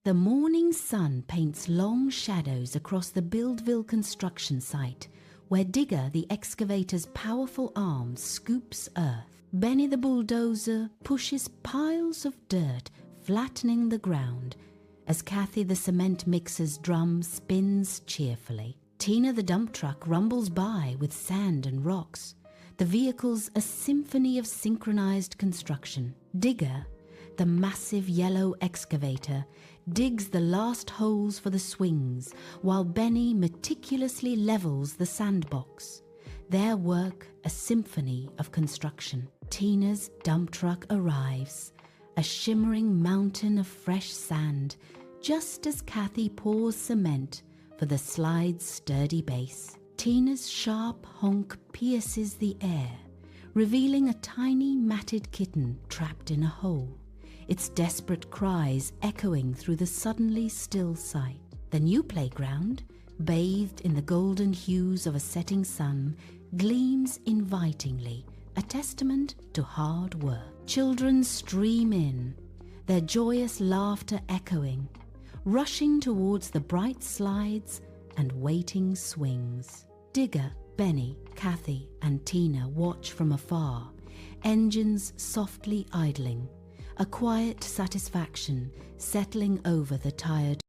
The morning sun paints long shadows across the Buildville construction site, where Digger, the excavator's powerful arm, scoops earth. Benny the bulldozer pushes piles of dirt, flattening the ground, as Kathy the cement mixer's drum spins cheerfully. Tina the dump truck rumbles by with sand and rocks, the vehicle's a symphony of synchronized construction. Digger, the massive yellow excavator, digs the last holes for the swings, while Benny meticulously levels the sandbox. Their work a symphony of construction. Tina's dump truck arrives, a shimmering mountain of fresh sand, just as Kathy pours cement for the slide's sturdy base. Tina's sharp honk pierces the air, revealing a tiny matted kitten trapped in a hole, its desperate cries echoing through the suddenly still site. The new playground, bathed in the golden hues of a setting sun, gleams invitingly, a testament to hard work. Children stream in, their joyous laughter echoing, rushing towards the bright slides and waiting swings. Digger, Benny, Kathy, and Tina watch from afar, engines softly idling, a quiet satisfaction settling over the tired